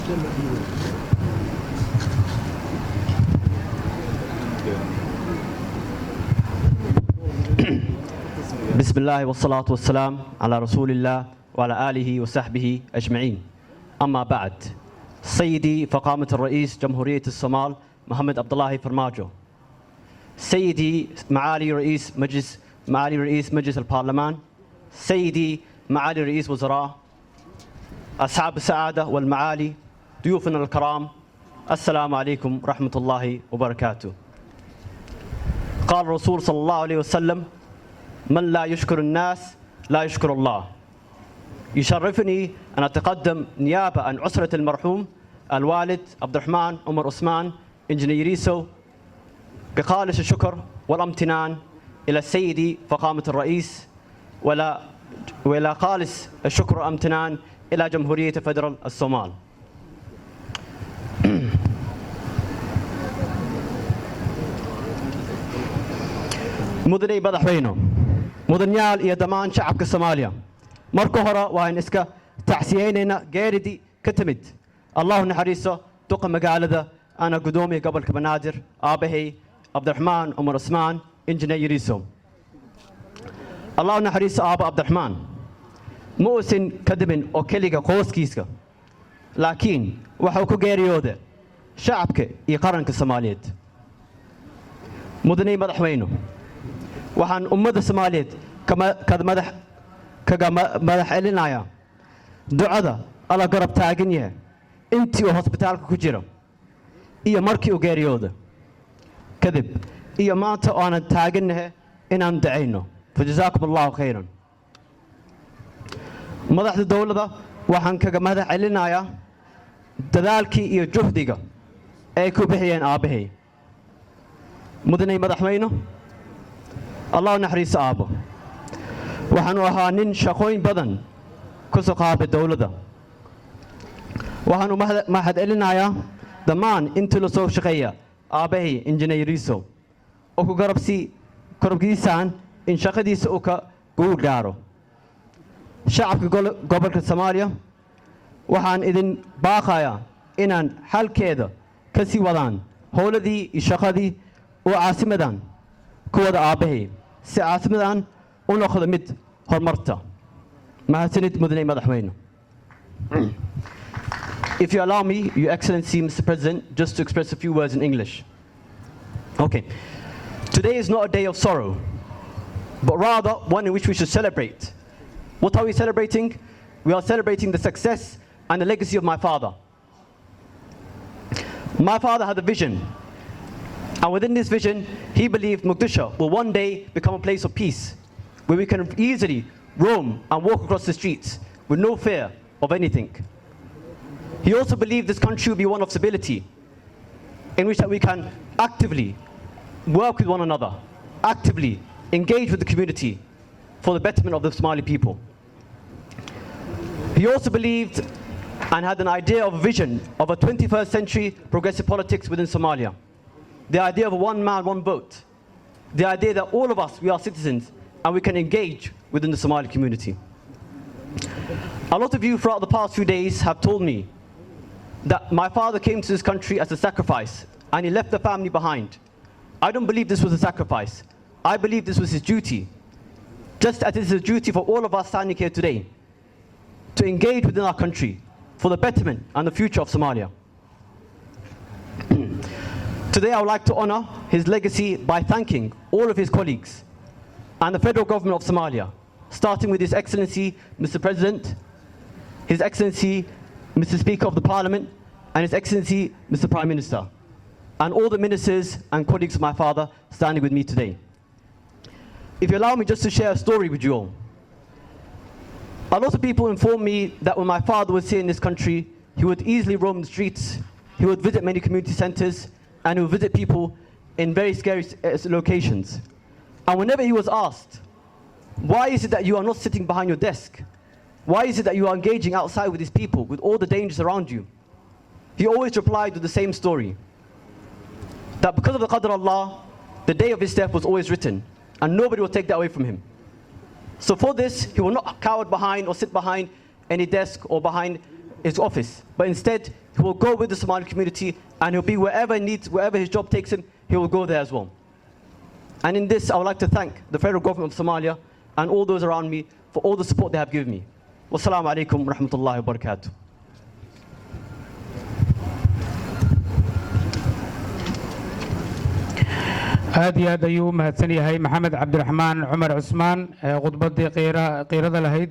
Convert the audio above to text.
بسم الله والصلاة والسلام على رسول الله وعلى آله وصحبه أجمعين. أما بعد، سيدي فخامة الرئيس جمهورية الصومال محمد عبد الله فرماجو، سيدي معالي رئيس مجلس البرلمان، سيدي معالي رئيس وزراء، أصحاب السعادة والمعالي، ضيوفنا الكرام، السلام عليكم ورحمة الله وبركاته. قال الرسول صلى الله عليه وسلم: من لا يشكر الناس لا يشكر الله. يشرفني أن أتقدم نيابة عن أسرة المرحوم الوالد عبد الرحمن عمر عثمان إنجنير ياريسو بخالص الشكر والامتنان إلى سيدي فخامة الرئيس وإلى خالص الشكر والامتنان إلى جمهورية فدرال الصومال. مدني madaxweyne mudanyaal iyo dhammaan shacabka Soomaaliya, marka hore waan iska tacsiyeynayna geeridii ka timid Allahu naxariiso duqa magaalada ana gudoomiye gobolka Banaadir aabahay Cabdiraxmaan Umar Usmaan Injineer Yariiso. Allahu naxariiso aaba Cabdiraxmaan ma uusan ka dimin oo keliga qoyskiisa, laakiin waxa uu ku geeriyooday shacabka iyo qaranka Soomaaliyeed. mudane madaxweyne, waxaan ummadda Soomaaliyeed kaga madax celinayaa ducada alla garab taagan yahay intii uu hosbitaalka ku jiro iyo markii uu geeriyooday kadib iyo maanta oo aanan taagannahay inaan ducayno. fajazaakum allahu khayran. madaxda dowladda waxaan kaga madax celinayaa dadaalkii iyo juhdiga ay ku bixiyeen aabahay. mudane madaxweyne, الله نحريس آبا وحنو أهانين شقوين بدن كسو قابة دولة وحنو مهد إلنا يا دمان انتو لسو شقية آباهي إنجنير ياريسو وكو قربسي كربكيسان إن شقديس اوكا قول غارو شعب قبل الصوماليا وحان إذن باقايا إنان حال كيدا كسي ودان هولدي الشقدي وعاصمدان كودا آباهي si caasimadan u noqdo mid horumarta. mahadsanid mudane madaxweyne. If you allow me, Your Excellency, Mr. President, just to express a few words in English. Okay. Today is not a day of sorrow, but rather one in which we should celebrate. What are we celebrating? We are celebrating the success and the legacy of my father. My father had a vision. And within this vision, he believed Mogadishu will one day become a place of peace, where we can easily roam and walk across the streets with no fear of anything. He also believed this country will be one of stability, in which that we can actively work with one another, actively engage with the community for the betterment of the Somali people. He also believed and had an idea of a vision of a 21st century progressive politics within Somalia. The idea of a one man, one vote. The idea that all of us, we are citizens and we can engage within the Somali community. A lot of you throughout the past few days have told me that my father came to this country as a sacrifice and he left the family behind. I don't believe this was a sacrifice. I believe this was his duty. Just as it is a duty for all of us standing here today to engage within our country for the betterment and the future of Somalia. Today I would like to honor his legacy by thanking all of his colleagues and the federal government of Somalia, starting with His Excellency, Mr. President, His Excellency, Mr. Speaker of the Parliament, and His Excellency, Mr. Prime Minister, and all the ministers and colleagues of my father standing with me today. If you allow me just to share a story with you all. A lot of people inform me that when my father was here in this country, he would easily roam the streets, he would visit many community centers, and he would visit people in very scary locations. And whenever he was asked, why is it that you are not sitting behind your desk? Why is it that you are engaging outside with these people, with all the dangers around you? He always replied with the same story. That because of the qadr Allah, the day of his death was always written, and nobody will take that away from him. So for this, he will not cower behind or sit behind any desk or behind his office, but instead he will go with the Somali community and he'll be wherever he needs, wherever his job takes him, he will go there as well. And in this, I would like to thank the federal government of Somalia and all those around me for all the support they have given me. Wassalamu alaikum wa rahmatullahi wa barakatuh. هذه يو مهتسني هاي محمد عبد الرحمن عمر عثمان خطبتي قيرة لهيد